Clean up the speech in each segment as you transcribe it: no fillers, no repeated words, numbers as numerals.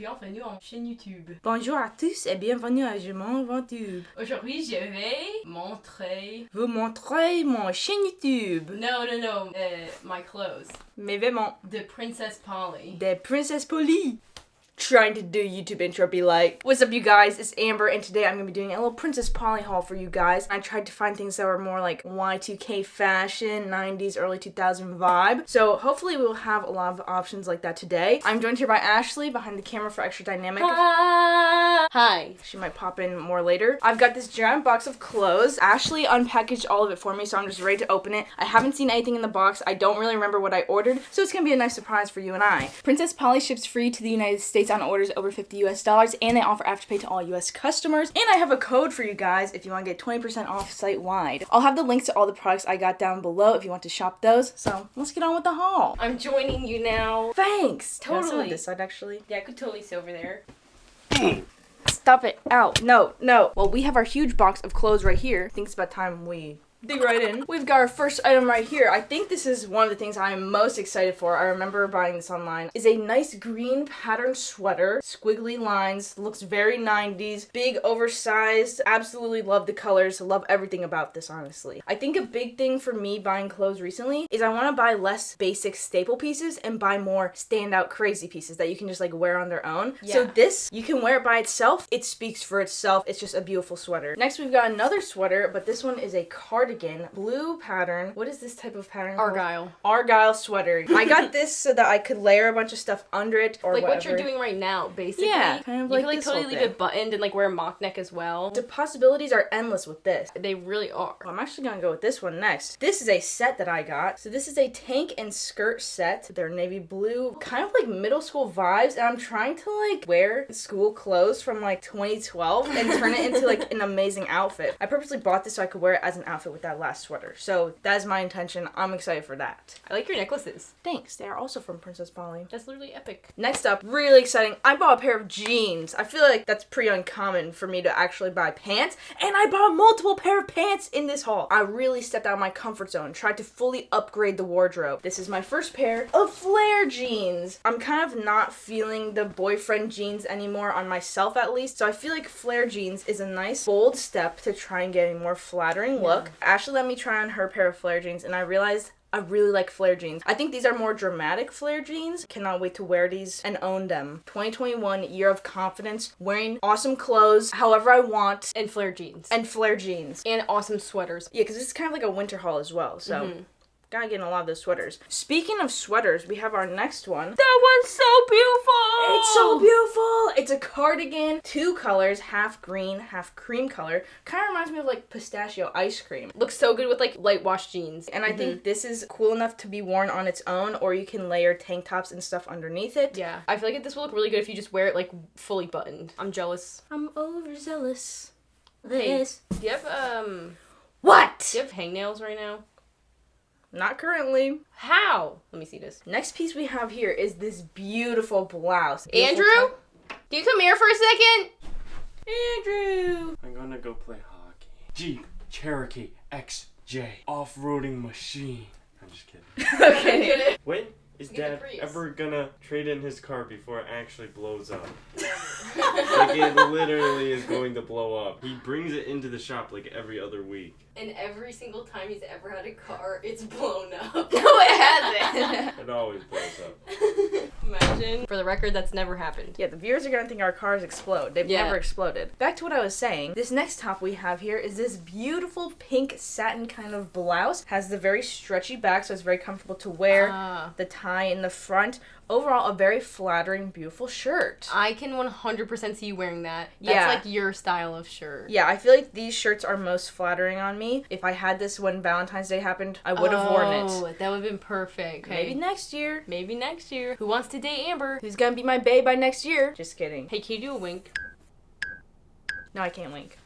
bienvenue en chaîne YouTube. Bonjour à tous et bienvenue à mon YouTube. Aujourd'hui, je vais vous montrer mon chaîne YouTube. No, my clothes. Mes vêtements. The Princess Polly. The Princess Polly. Trying to do YouTube intro be like, what's up you guys, it's Amber and today I'm going to be doing a little Princess Polly haul for you guys. I tried to find things that were more like Y2K fashion, 90s, early 2000 vibe. So hopefully we'll have a lot of options like that today. I'm joined here by Ashley behind the camera for extra dynamic. Hi. She might pop in more later. I've got this giant box of clothes. Ashley unpackaged all of it for me, so I'm just ready to open it. I haven't seen anything in the box. I don't really remember what I ordered, so it's going to be a nice surprise for you and I. Princess Polly ships free to the United States on orders over $50 US, and they offer AfterPay to all US customers. And I have a code for you guys if you want to get 20% off site-wide. I'll have the links to all the products I got down below if you want to shop those. So let's get on with the haul. I'm joining you now. Thanks. Totally. Can I sit on this side actually? Yeah, I could totally sit over there. Stop it. Ow. No. Well, we have our huge box of clothes right here. I think it's about time we dig right in. We've got our first item right here. I think this is one of the things I'm most excited for. I remember buying this online. Is a nice green patterned sweater. Squiggly lines. Looks very 90s. Big, oversized. Absolutely love the colors. Love everything about this, honestly. I think a big thing for me buying clothes recently is I want to buy less basic staple pieces and buy more standout crazy pieces that you can just like wear on their own. Yeah. So this, you can wear it by itself. It speaks for itself. It's just a beautiful sweater. Next, we've got another sweater, but this one is a cardigan. Blue pattern. What is this type of pattern called? Argyle sweater. I got this so that I could layer a bunch of stuff under it or like whatever. What you're doing right now, basically. Yeah, kind of like you can this totally whole leave thing. it buttoned and like wear a mock neck as well. The possibilities are endless with this. They really are. I'm actually gonna go with this one next. This is a set that I got. So this is a tank and skirt set. They're navy blue, kind of like middle school vibes, and I'm trying to like wear school clothes from like 2012 and turn it into like an amazing outfit. I purposely bought this so I could wear it as an outfit with that last sweater. So that is my intention. I'm excited for that. I like your necklaces. Thanks. They are also from Princess Polly. That's literally epic. Next up, really exciting. I bought a pair of jeans. I feel like that's pretty uncommon for me to actually buy pants, and I bought multiple pair of pants in this haul. I really stepped out of my comfort zone, tried to fully upgrade the wardrobe. This is my first pair of flare jeans. I'm kind of not feeling the boyfriend jeans anymore on myself, at least, so I feel like flare jeans is a nice bold step to try and get a more flattering look. Ashley let me try on her pair of flare jeans, and I realized I really like flare jeans. I think these are more dramatic flare jeans. Cannot wait to wear these and own them. 2021, year of confidence, wearing awesome clothes however I want. And flare jeans. And awesome sweaters. Yeah, because it's kind of like a winter haul as well, so gotta get in a lot of those sweaters. Speaking of sweaters, we have our next one. That one's so beautiful! It's so beautiful! It's a cardigan, 2 colors, half green, half cream color. Kind of reminds me of like pistachio ice cream. Looks so good with like light wash jeans. And I think this is cool enough to be worn on its own, or you can layer tank tops and stuff underneath it. Yeah, I feel like this will look really good if you just wear it like fully buttoned. I'm jealous. I'm overzealous. Hey, do you have What? Do you have hangnails right now? Not currently. How? Let me see this. Next piece we have here is this beautiful blouse. Andrew? Can you come here for a second? Andrew! I'm gonna go play hockey. Jeep Cherokee XJ off-roading machine. I'm just kidding. Okay. When is Get the Dad Prius. ever gonna trade in his car before it actually blows up? Like it literally is going to blow up. He brings it into the shop like every other week. And every single time he's ever had a car, it's blown up. No, it hasn't. It always blows up. Imagine. For the record, that's never happened. Yeah, the viewers are gonna think our cars explode. They've never exploded. Back to what I was saying. This next top we have here is this beautiful pink satin kind of blouse. Has the very stretchy back, so it's very comfortable to wear. The tie in the front. Overall, a very flattering, beautiful shirt. I can 100% see you wearing that. That's like your style of shirt. Yeah, I feel like these shirts are most flattering on me. If I had this when Valentine's Day happened, I would have worn it. Oh, that would have been perfect. Okay. Maybe next year. Maybe next year. Who wants to date Amber? Who's gonna be my bae by next year? Just kidding. Hey, can you do a wink? No, I can't wink.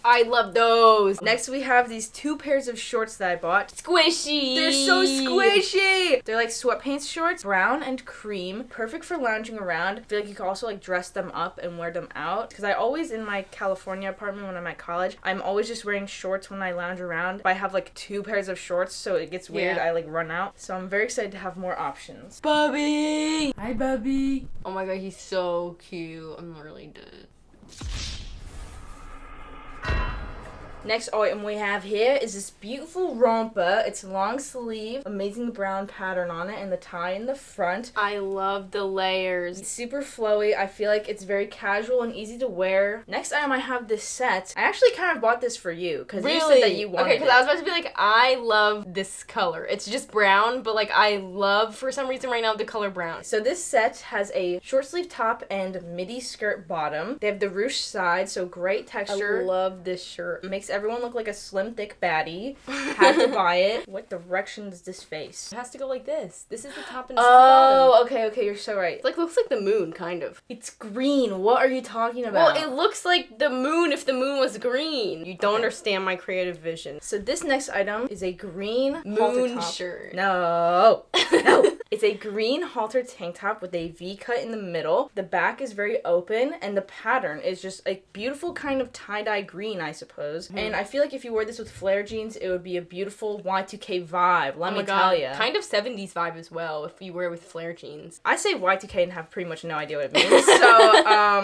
I love those. Next, we have these 2 pairs of shorts that I bought. Squishy. They're so squishy. They're like sweatpants shorts, brown and cream, perfect for lounging around. I feel like you can also like dress them up and wear them out. Because I always, in my California apartment when I'm at college, I'm always just wearing shorts when I lounge around. But I have like 2 pairs of shorts, so it gets weird. I like run out. So I'm very excited to have more options. Bubby. Hi, Bubby. Oh my god, he's so cute. I'm really dead. Next item we have here is this beautiful romper. It's long sleeve, amazing brown pattern on it, and the tie in the front. I love the layers. It's super flowy. I feel like it's very casual and easy to wear. Next item I have this set. I actually kind of bought this for you because you said that you wanted it. Okay, because I was about to be like, I love this color. It's just brown, but like I love, for some reason right now, the color brown. So this set has a short sleeve top and midi skirt bottom. They have the ruched side, so great texture. I love this shirt. Makes everyone look like a slim, thick baddie. Had to buy it. What direction does this face? It has to go like this. This is the top and this is the bottom. Oh, okay, you're so right. It like looks like the moon, kind of. It's green. What are you talking about? Well, it looks like the moon if the moon was green. You don't understand my creative vision. So this next item is a green Moon halter top. shirt. No. No. It's a green halter tank top with a V-cut in the middle. The back is very open, and the pattern is just a beautiful kind of tie-dye green, I suppose. And I feel like if you wore this with flare jeans, it would be a beautiful Y2K vibe, let me tell you. Kind of 70s vibe as well, if you wear it with flare jeans. I say Y2K and have pretty much no idea what it means.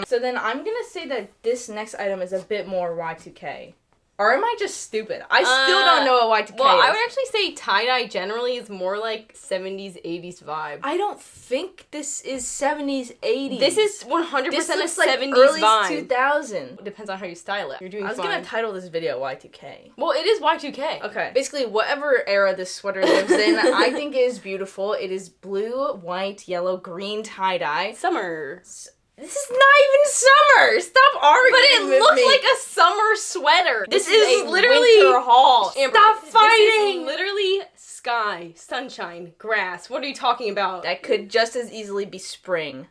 So then I'm gonna say that this next item is a bit more Y2K. Or am I just stupid? I still don't know what Y2K is. Well, I would actually say tie-dye generally is more like 70s, 80s vibe. I don't think this is 70s, 80s. This is 100% this a looks like 70s early vibe. 2000. It depends on how you style it. You're doing I was fine. gonna title this video Y2K. Well, it is Y2K. Okay. Basically, whatever era this sweater lives in, I think it is beautiful. It is blue, white, yellow, green tie-dye. Summer. This is not even summer! Stop arguing But it with looks me. like a summer sweater. This is is a literally winter haul. Amber, Stop fighting! This is literally sky, sunshine, grass. What are you talking about? That could just as easily be spring.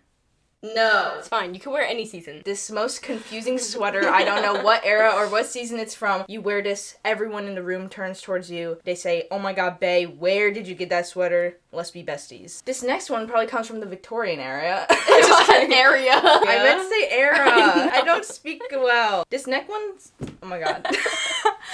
No. It's fine. You can wear it any season. This most confusing sweater, I don't know what era or what season it's from. You wear this, everyone in the room turns towards you. They say, oh my god, bae, where did you get that sweater? Let's be besties. This next one probably comes from the Victorian era. Just an area. I meant to say era. I don't speak well. This next one's... Oh my god.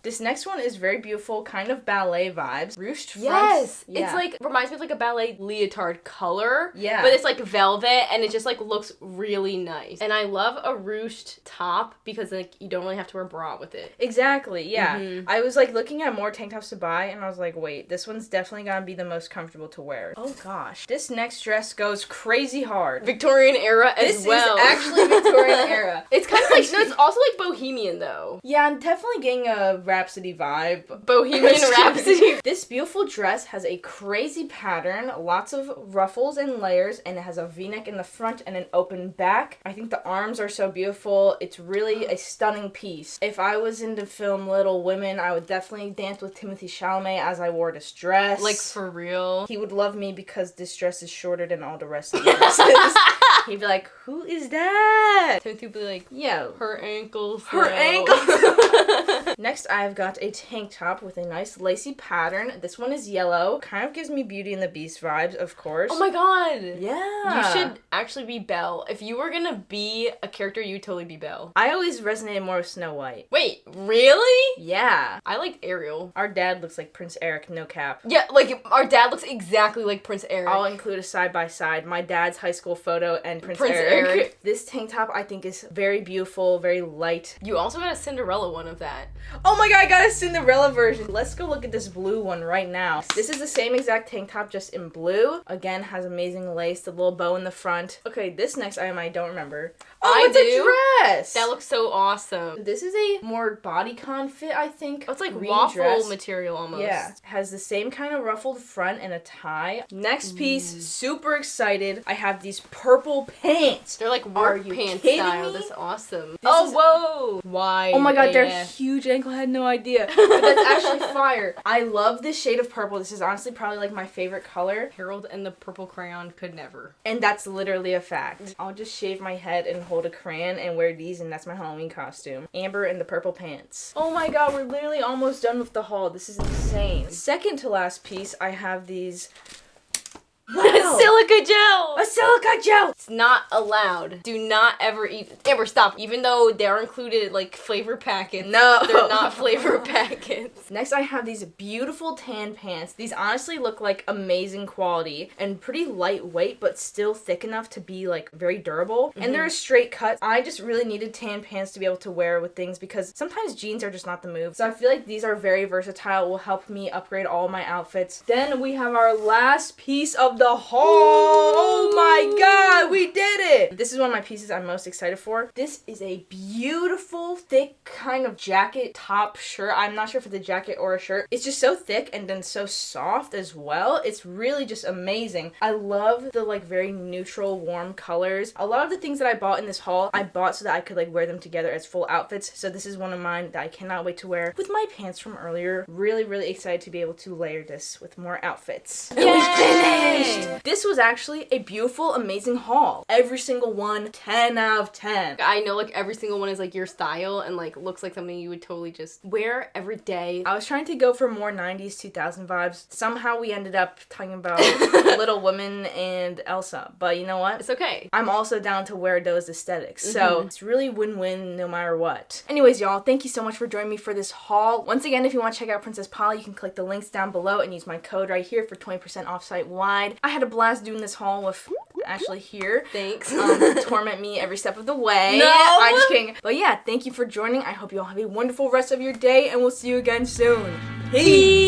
This next one is very beautiful, kind of ballet vibes. Ruched fronts. Yes. Yeah. It's like, reminds me of like a ballet leotard color. Yeah. But it's like velvet and it just like looks really nice. And I love a ruched top because like you don't really have to wear a bra with it. Exactly, yeah. Mm-hmm. I was like looking at more tank tops to buy and I was like, wait, this one's definitely gonna be the most comfortable to wear. Oh gosh. This next dress goes crazy hard. Victorian era as well. This is actually Victorian era. It's kind of like, no, it's also like bohemian though. Yeah, I'm definitely getting a Rhapsody vibe. Bohemian Rhapsody. This beautiful dress has a crazy pattern, lots of ruffles and layers, and it has a V-neck in the front and an open back. I think the arms are so beautiful. It's really a stunning piece. If I was into film Little Women, I would definitely dance with Timothée Chalamet as I wore this dress. Like for real. He would love me because this dress is shorter than all the rest of the dresses. He'd be like, who is that? Timothy would be like, Yo. her ankles. Her ankles. Next, I've got a tank top with a nice lacy pattern. This one is yellow. Kind of gives me Beauty and the Beast vibes, of course. Oh my god. Yeah. You should actually be Belle. If you were gonna be a character, you'd totally be Belle. I always resonated more with Snow White. Wait, really? Yeah. I liked Ariel. Our dad looks like Prince Eric, no cap. Yeah, like, our dad looks exactly like Prince Eric. I'll include a side-by-side. My dad's high school photo and Prince Eric. This tank top, I think, is very beautiful, very light. You also got a Cinderella one of that. Oh my god, I got a Cinderella version. Let's go look at this blue one right now. This is the same exact tank top, just in blue. Again, has amazing lace, the little bow in the front. Okay, this next item I don't remember. Oh, it's a dress! That looks so awesome. This is a more bodycon fit, I think. Oh, it's like green waffle dress. material almost. Yeah. Has the same kind of ruffled front and a tie. Next piece, super excited. I have these purple pants. They're like Are work you pants kidding style. me? That's awesome. This Oh, is- whoa! Why? Oh my god, they're huge ankle. I had no idea. But that's actually fire. I love this shade of purple. This is honestly probably like my favorite color. Harold and the purple crayon could never. And that's literally a fact. I'll just shave my head and hold a crayon and wear these, and that's my Halloween costume. Amber and the purple pants. Oh my god, we're literally almost done with the haul. This is insane. Second to last piece, I have these... Wow. Silica gel! A silica gel! It's not allowed. Do not ever stop. Even though they're included like flavor packets. No. They're not flavor packets. Next, I have these beautiful tan pants. These honestly look like amazing quality and pretty lightweight, but still thick enough to be like very durable. And they're a straight cut. I just really needed tan pants to be able to wear with things because sometimes jeans are just not the move. So I feel like these are very versatile, will help me upgrade all my outfits. Then we have our last piece of the haul. Oh my god, we did it! This is one of my pieces I'm most excited for. This is a beautiful, thick kind of jacket top shirt. I'm not sure if it's a jacket or a shirt. It's just so thick and then so soft as well. It's really just amazing. I love the like very neutral, warm colors. A lot of the things that I bought in this haul, I bought so that I could like wear them together as full outfits. So this is one of mine that I cannot wait to wear with my pants from earlier. Really, really excited to be able to layer this with more outfits. And we finished! This was actually a beautiful, amazing haul. Every single one, 10 out of 10. I know like every single one is like your style and like looks like something you would totally just wear every day. I was trying to go for more 90s, 2000 vibes. Somehow we ended up talking about Little Women and Elsa. But you know what? It's okay. I'm also down to wear those aesthetics. So it's really win-win no matter what. Anyways, y'all, thank you so much for joining me for this haul. Once again, if you want to check out Princess Polly, you can click the links down below and use my code right here for 20% off site-wide. I had a blast doing this haul with Ashley here. Thanks. To torment me every step of the way. No! I'm just kidding. But yeah, thank you for joining. I hope you all have a wonderful rest of your day, and we'll see you again soon. Peace!